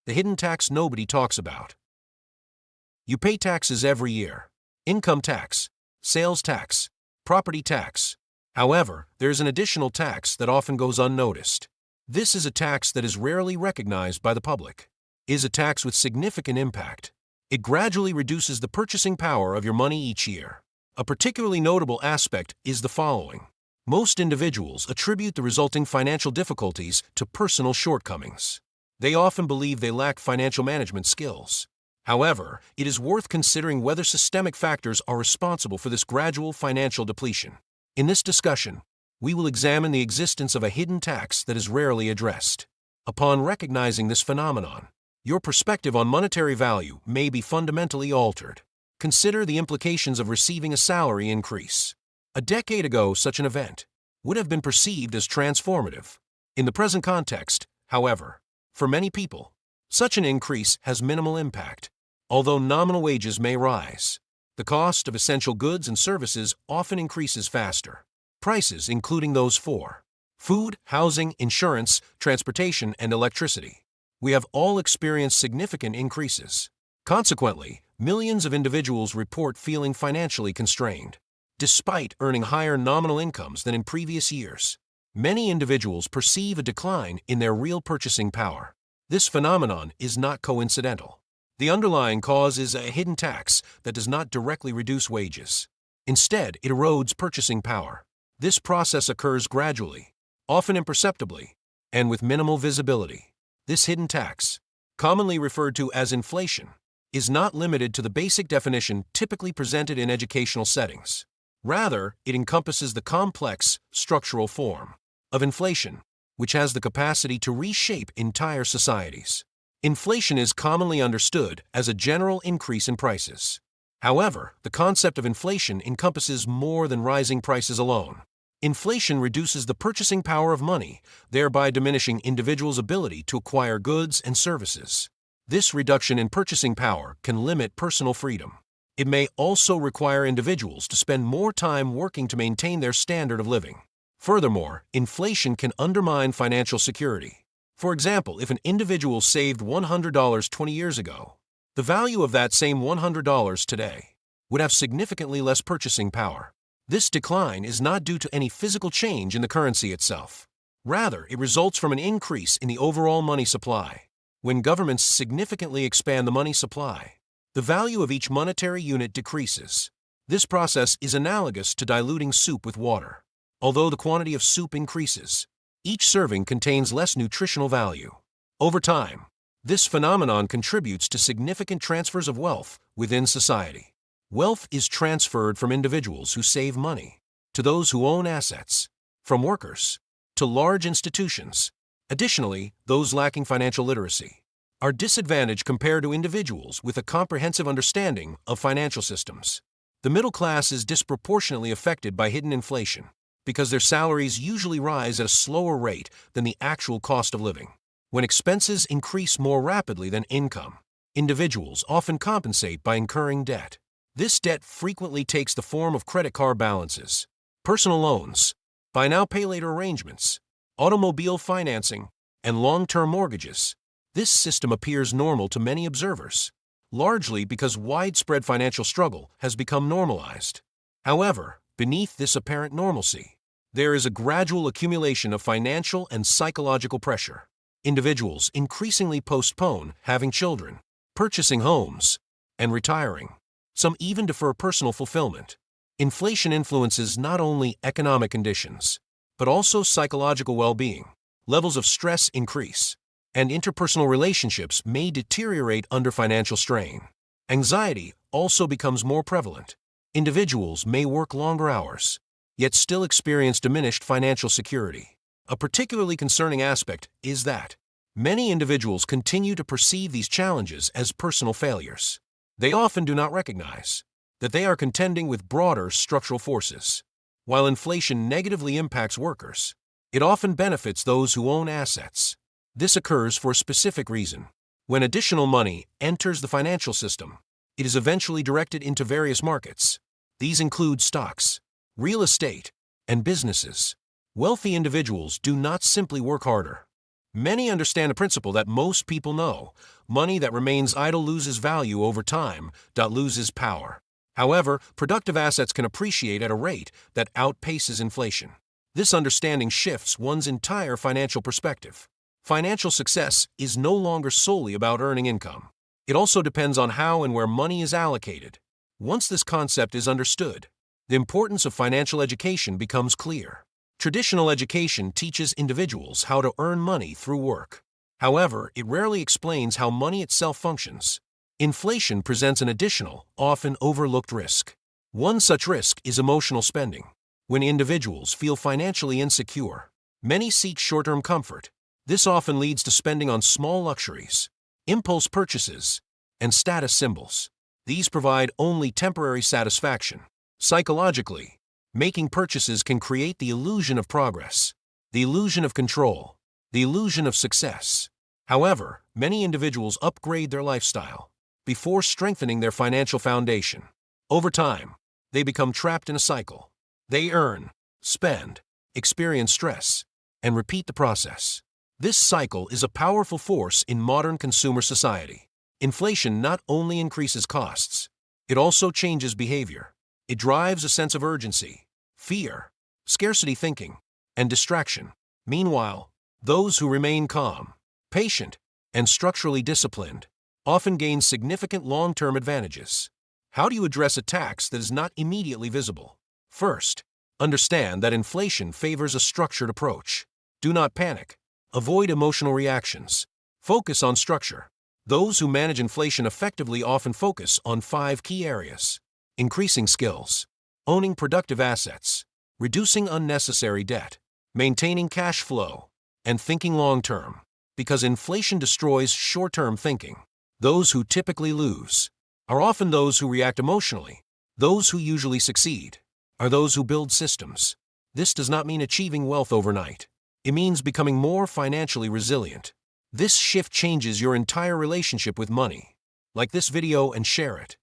the hidden tax nobody talks about. You pay taxes every year: income tax, sales tax, property tax. However, there's an additional tax that often goes unnoticed. This is a tax that is rarely recognized by the public. It is a tax with significant impact. It gradually reduces the purchasing power of your money each year. A particularly notable aspect is the following. Most individuals attribute the resulting financial difficulties to personal shortcomings. They often believe they lack financial management skills. However, it is worth considering whether systemic factors are responsible for this gradual financial depletion. In this discussion, we will examine the existence of a hidden tax that is rarely addressed. Upon recognizing this phenomenon, your perspective on monetary value may be fundamentally altered. Consider the implications of receiving a salary increase. A decade ago, such an event would have been perceived as transformative. In the present context, however, for many people, such an increase has minimal impact. Although nominal wages may rise, the cost of essential goods and services often increases faster. Prices, including those for food, housing, insurance, transportation, and electricity, we have all experienced significant increases. Consequently, millions of individuals report feeling financially constrained. Despite earning higher nominal incomes than in previous years, many individuals perceive a decline in their real purchasing power. This phenomenon is not coincidental. The underlying cause is a hidden tax that does not directly reduce wages. Instead, it erodes purchasing power. This process occurs gradually, often imperceptibly, and with minimal visibility. This hidden tax, commonly referred to as inflation, is not limited to the basic definition typically presented in educational settings. Rather, it encompasses the complex, structural form of inflation, which has the capacity to reshape entire societies. Inflation is commonly understood as a general increase in prices. However, the concept of inflation encompasses more than rising prices alone. Inflation reduces the purchasing power of money, thereby diminishing individuals' ability to acquire goods and services. This reduction in purchasing power can limit personal freedom. It may also require individuals to spend more time working to maintain their standard of living. Furthermore, inflation can undermine financial security. For example, if an individual saved $100 20 years ago, the value of that same $100 today would have significantly less purchasing power. This decline is not due to any physical change in the currency itself. Rather, it results from an increase in the overall money supply. When governments significantly expand the money supply, the value of each monetary unit decreases. This process is analogous to diluting soup with water. Although the quantity of soup increases, each serving contains less nutritional value. Over time, this phenomenon contributes to significant transfers of wealth within society. Wealth is transferred from individuals who save money to those who own assets, from workers to large institutions. Additionally, those lacking financial literacy are disadvantaged compared to individuals with a comprehensive understanding of financial systems. The middle class is disproportionately affected by hidden inflation because their salaries usually rise at a slower rate than the actual cost of living. When expenses increase more rapidly than income, individuals often compensate by incurring debt. This debt frequently takes the form of credit card balances, personal loans, buy now pay later arrangements, automobile financing, and long-term mortgages. This system appears normal to many observers, largely because widespread financial struggle has become normalized. However, beneath this apparent normalcy, there is a gradual accumulation of financial and psychological pressure. Individuals increasingly postpone having children, purchasing homes, and retiring. Some even defer personal fulfillment. Inflation influences not only economic conditions, but also psychological well-being. Levels of stress increase, and interpersonal relationships may deteriorate under financial strain. Anxiety also becomes more prevalent. Individuals may work longer hours, yet still experience diminished financial security. A particularly concerning aspect is that many individuals continue to perceive these challenges as personal failures. They often do not recognize that they are contending with broader structural forces. While inflation negatively impacts workers, it often benefits those who own assets. This occurs for a specific reason. When additional money enters the financial system, it is eventually directed into various markets. These include stocks, real estate, and businesses. Wealthy individuals do not simply work harder. Many understand a principle that most people know: money that remains idle loses value over time, loses power. However, productive assets can appreciate at a rate that outpaces inflation. This understanding shifts one's entire financial perspective. Financial success is no longer solely about earning income. It also depends on how and where money is allocated. Once this concept is understood, the importance of financial education becomes clear. Traditional education teaches individuals how to earn money through work. However, it rarely explains how money itself functions. Inflation presents an additional, often overlooked risk. One such risk is emotional spending. When individuals feel financially insecure, many seek short-term comfort. This often leads to spending on small luxuries, impulse purchases, and status symbols. These provide only temporary satisfaction. Psychologically, making purchases can create the illusion of progress, the illusion of control, the illusion of success. However, many individuals upgrade their lifestyle before strengthening their financial foundation. Over time, they become trapped in a cycle. They earn, spend, experience stress, and repeat the process. This cycle is a powerful force in modern consumer society. Inflation not only increases costs, it also changes behavior. It drives a sense of urgency, fear, scarcity thinking, and distraction. Meanwhile, those who remain calm, patient, and structurally disciplined often gain significant long-term advantages. How do you address a tax that is not immediately visible? First, understand that inflation favors a structured approach. Do not panic. Avoid emotional reactions. Focus on structure. Those who manage inflation effectively often focus on 5 key areas: increasing skills, owning productive assets, reducing unnecessary debt, maintaining cash flow, and thinking long-term. Because inflation destroys short-term thinking, those who typically lose are often those who react emotionally. Those who usually succeed are those who build systems. This does not mean achieving wealth overnight. It means becoming more financially resilient. This shift changes your entire relationship with money. Like this video and share it.